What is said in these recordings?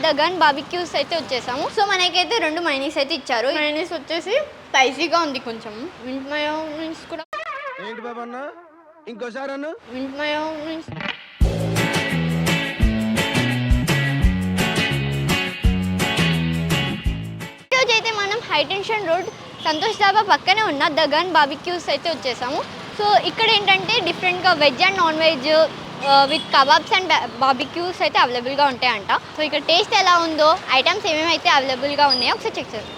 The gun barbecues అయితే వచ్చేసాము. So మనకైతే 2 మైనీస్ అయితే ఇచ్చారు. మైనీస్ వచ్చేసి స్పైసీగా ఉంది కొంచెం. మింట్ మయోనీస్ కూడా ఏంటి బాబా అన్న ఇంకోసారి అన్న మింట్ మయోనీస్ అయితే మనం high tension road Santosh dhaba పక్కనే ఉన్న ద గన్ బార్బిక్యూస్ అయితే వచ్చేసాము. సో ఇక్కడ ఏంటంటే డిఫరెంట్గా veg and non veg with kebabs and barbecues అయితే అవైలబుల్గా ఉంటాయంట. సో ఇక్కడ టేస్ట్ ఎలా ఉందో, ఐటమ్స్ ఏమేమి అయితే అవైలబుల్గా ఉన్నాయో ఒకసారి చెక్ చేద్దాం.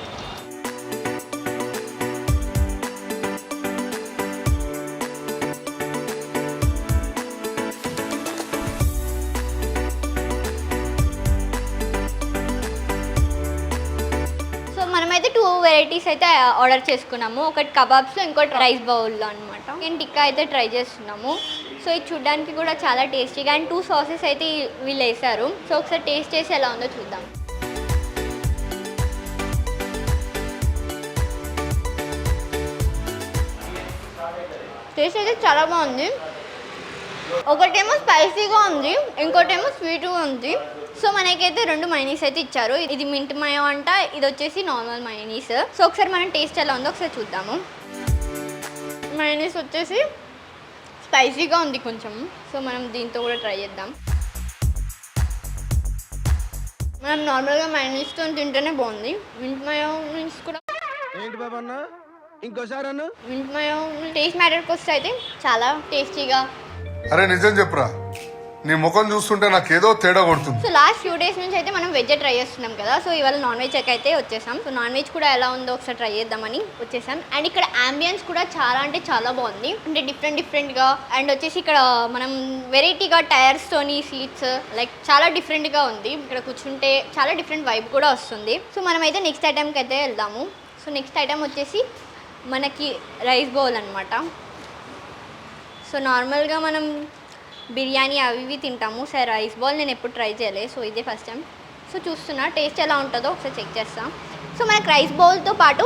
మనమైతే 2 వెరైటీస్ అయితే ఆర్డర్ చేసుకున్నాము. ఒకటి కబాబ్స్లో, ఇంకోటి రైస్ బౌల్లో అనమాట. నేను టిక్కా అయితే ట్రై చేస్తున్నాము. సో ఇది చూడడానికి కూడా చాలా టేస్టీగా అండ్ 2 సాసెస్ అయితే వీళ్ళు వేసారు. సో ఒకసారి టేస్ట్ చేసి ఎలా ఉందో చూద్దాం. టేస్ట్ అయితే చాలా బాగుంది. ఒకటేమో స్పైసీగా ఉంది, ఇంకోటేమో స్వీట్గా ఉంది. సో మనకైతే 2 మైనీస్ అయితే ఇచ్చారు. ఇది మింట్ మయో అంట, ఇది వచ్చేసి నార్మల్ మైనీస్. సో ఒకసారి మనం టేస్ట్ ఎలా ఉందో ఒకసారి చూద్దాము. మైనీస్ వచ్చేసి స్పైసీగా ఉంది కొంచెం. సో మనం దీంతో కూడా ట్రై చేద్దాం. మనం నార్మల్గా మైనీస్తో తింటేనే బాగుంది. మింట్ మయోనీస్ కూడా ఏంటి బాబా అన్న ఇంకోసారి అన్న మింట్ మయో టేస్ట్ మ్యాటర్కి వస్తే అయితే చాలా టేస్టీగా. అరే నిజం చెప్పురా, నీ ముఖం చూస్తుంటే నాకేదో తేడా కొడుతుంది. సో లాస్ట్ ఫ్యూ డేస్ నుంచి అయితే మనం వెజ్ ట్రై చేస్తున్నాం కదా. సో ఇవాళ నాన్ వెజ్ అయితే వచ్చేసాం. సో నాన్ వెజ్ కూడా ఎలా ఉందో ఒకసారి ట్రై చేద్దామని వచ్చేసాం. అండ్ ఇక్కడ అంబియన్స్ కూడా చాలా అంటే చాలా బాగుంది. అంటే డిఫరెంట్గా అండ్ వచ్చేసి ఇక్కడ మనం వెరైటీగా టైర్స్తోని సీట్స్ లైక్ చాలా డిఫరెంట్గా ఉంది. ఇక్కడ కూర్చుంటే చాలా డిఫరెంట్ వైబ్ కూడా వస్తుంది. సో మనమైతే నెక్స్ట్ ఐటెంకి అయితే వెళ్దాము. సో నెక్స్ట్ ఐటెం వచ్చేసి మనకి రైస్ బౌల్ అనమాట. సో నార్మల్గా మనం బిర్యానీ అవి ఇవి తింటాము. సరే రైస్ బౌల్ నేను ఎప్పుడు ట్రై చేయలేదు. సో ఇదే ఫస్ట్ టైం. సో చూస్తున్నా టేస్ట్ ఎలా ఉంటుందో ఒకసారి చెక్ చేస్తాం. సో మనకు రైస్ బౌల్తో పాటు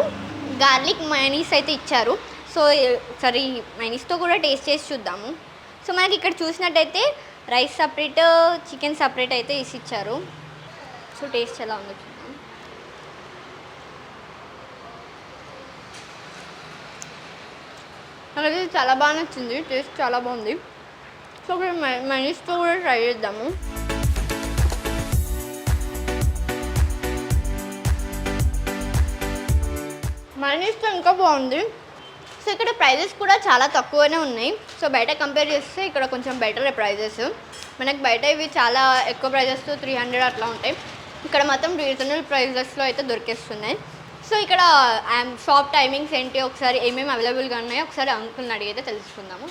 గార్లిక్ మైనీస్ అయితే ఇచ్చారు. సో ఒకసారి మైనీస్తో కూడా టేస్ట్ చేసి చూద్దాము. సో మనకి ఇక్కడ చూసినట్టయితే రైస్ సపరేట్, చికెన్ సపరేట్ అయితే ఇచ్చారు. సో టేస్ట్ ఎలా ఉందో చూద్దాం. నాకైతే చాలా బాగా నచ్చింది. టేస్ట్ చాలా బాగుంది. సో ఇప్పుడు మైనీస్తో కూడా ట్రై చేద్దాము. మైనీస్తో ఇంకా బాగుంది. సో ఇక్కడ ప్రైజెస్ కూడా చాలా తక్కువనే ఉన్నాయి. సో బయట కంపేర్ చేస్తే ఇక్కడ కొంచెం బెటర్ ప్రైజెస్. మనకు బయట ఇవి చాలా ఎక్కువ ప్రైజెస్తో 300 అట్లా ఉంటాయి. ఇక్కడ మాత్రం రీజనబుల్ ప్రైజెస్లో అయితే దొరికేస్తున్నాయి. సో ఇక్కడ షాప్ టైమింగ్స్ ఏంటి, ఒకసారి ఏమేమి అవైలబుల్గా ఉన్నాయో ఒకసారి అంకుల్ని అడిగితే తెలుసుకుందాము.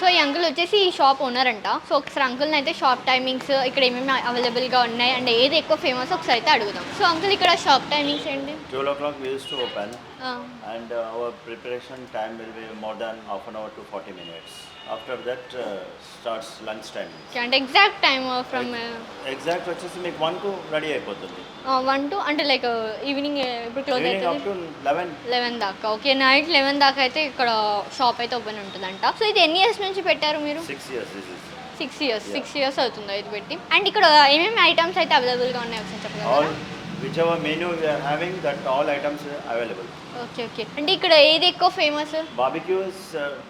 సో ఈ అంకుల్ వచ్చేసి ఈ షాప్ ఓనర్ అంట. సో ఒకసారి అంకుల్ని అయితే షాప్ టైమింగ్స్, ఇక్కడ ఏమేమి అవైలబుల్గా ఉన్నాయి అండ్ ఏది ఎక్కువ ఫేమస్ ఒకసారి అయితే అడుగుదాం. సో అంకుల్ ఇక్కడ షాప్ టైమింగ్స్ ఏంటి? 12 o'clock we used to open and our preparation time will be more than half an hour to 40 minutes. After that starts lunch time. అంటే ఎగ్జాక్ట్ టైమ్ ఫ్రమ్ ఎగ్జాక్ట్ వచ్చేసి మీకు 1 కు ready అయిపోతుంది. 1 to అంటే like evening ఇప్పుడు close evening up అవుతుంది to 11 దాకా. Okay, night 11 దాకా అయితే ఇక్కడ షాప్ అయితే ఓపెన్ ఉంటుందంట. సో ఇది ఎన్ని ఇయర్స్ నుంచి పెట్టారు మీరు? 6 years this is. 6 ఇయర్స్ అవుతుందా ఇది పెట్టి? అండ్ ఇక్కడ ఏమేమి ఐటమ్స్ అయితే అవైలబుల్గా ఉన్నాయి ఒకసారి చెప్పగలరా? All whichever menu we are having, that all items are available. Okay okay. అంటే ఇక్కడ ఏది ఎక్కువ famous? Barbecue is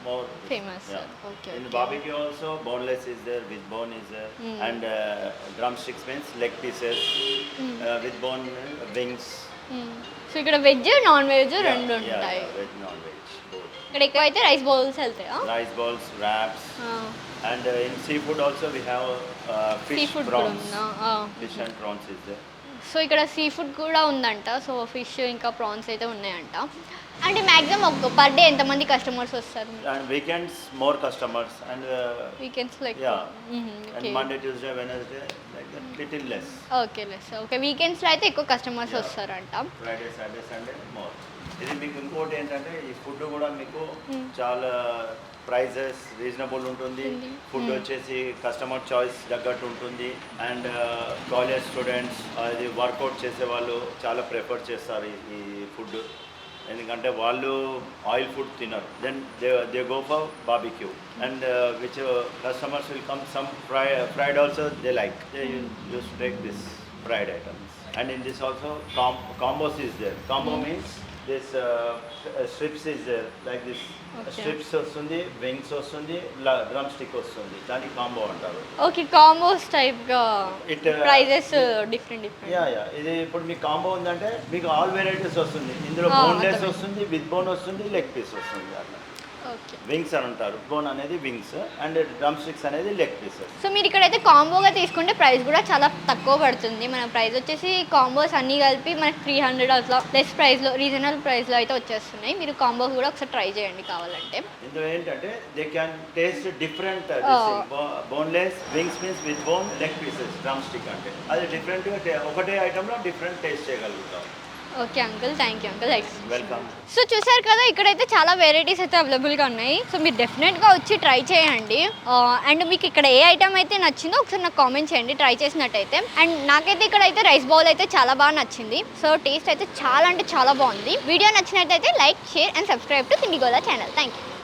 more famous. yeah. Okay. In the barbecue also boneless is there, with bone is there, and drumsticks means leg pieces, with bone wings. So ఇక్కడ veg non veg Yeah, రెండు yeah, ఉంటాయి. veg non-veg both. ఇక్కడ ఎక్కువ అయితే rice bowls వెళ్తాయా? Rice balls, wraps, and in seafood also we have sea fish, food కూడా prawns. ఉందా? Fish and prawns is there. So ఇక్కడ సీ ఫుడ్ కూడా ఉందంట. సో ఫిష్ ఇంకా ప్రాన్స్ అయితే ఉన్నాయంట. అంటే మ్యాక్సిమం ఒక పర్ డే ఎంతమంది కస్టమర్స్ వస్తారు? And weekends more customers, and weekends like yeah, okay. and Monday, Tuesday, Wednesday like that little less. Okay less. Okay, వీకెండ్స్లో అయితే ఎక్కువ కస్టమర్స్ వస్తారంట. Friday, Saturday, Sunday more. ఇది మీకు ఇంకోటి ఏంటంటే ఈ ఫుడ్ కూడా మీకు చాలా ప్రైజెస్ రీజనబుల్ ఉంటుంది. ఫుడ్ వచ్చేసి కస్టమర్ చాయిస్ తగ్గట్టు ఉంటుంది. అండ్ కాలేజ్ స్టూడెంట్స్, అది వర్కౌట్ చేసే వాళ్ళు చాలా ప్రిఫర్ చేస్తారు ఈ ఫుడ్. ఎందుకంటే వాళ్ళు ఆయిల్ ఫుడ్ తినరు. Then they go for barbecue. And which customers will come some fried also they like. They use take this fried items. And in this also combos is there. Combo means this strips is there, like this. Okay. Strips వస్తుంది, wings వస్తుంది, drum stick వస్తుంది. దాన్ని combo అంటారు. Okay combos టైప్గా It, prizes different యా ఇది ఇప్పుడు మీకు కాంబో ఉందంటే మీకు ఆల్ వెరైటీస్ వస్తుంది. ఇందులో Ah, బోన్లెస్ అర్థమైంది. వస్తుంది, విత్ బోన్ వస్తుంది, లెగ్ పీస్ వస్తుంది అట్లా. ఓకే వింగ్స్ అని అంటారు. బోన్ అనేది వింగ్స్ అండ్ డ్రమ్ స్టిక్స్ అనేది లెగ్ పీసెస్. సో మీరు ఇక్కడైతే కాంబోగా తీసుకుంటే ప్రైస్ కూడా చాలా తక్కువ పడుతుంది. మన ప్రైస్ వచ్చేసి కాంబోస్ అన్నీ కలిపి మనకి 300 అట్లా లెస్ ప్రైస్లో రీజనబుల్ ప్రైస్లో అయితే వచ్చేస్తున్నాయి. మీరు కాంబోస్ కూడా ఒకసారి ట్రై చేయండి కావాలంటే. ఇందులో ఏంటంటే they can taste different boneless, wings means with bone, leg pieces, drum stick అంటే అది డిఫరెంట్గా ఒకటే ఐటెంలో డిఫరెంట్ టేస్ట్ చేయగలుగుతాం. Okay uncle, thank you uncle. Welcome. So చూసారు కదా ఇక్కడైతే చాలా వెరైటీస్ అయితే అవైలబుల్గా ఉన్నాయి. సో మీరు డెఫినెట్గా వచ్చి ట్రై చేయండి. అండ్ మీకు ఇక్కడ ఏ ఐటమ్ అయితే నచ్చిందో ఒకసారి నాకు కామెంట్ చేయండి ట్రై చేసినట్టయితే. అండ్ నాకైతే ఇక్కడైతే రైస్ బౌల్ అయితే చాలా బాగా నచ్చింది. సో టేస్ట్ అయితే చాలా అంటే చాలా బాగుంది. వీడియో నచ్చినట్టయితే like, share and subscribe to Tindigola channel. Thank you.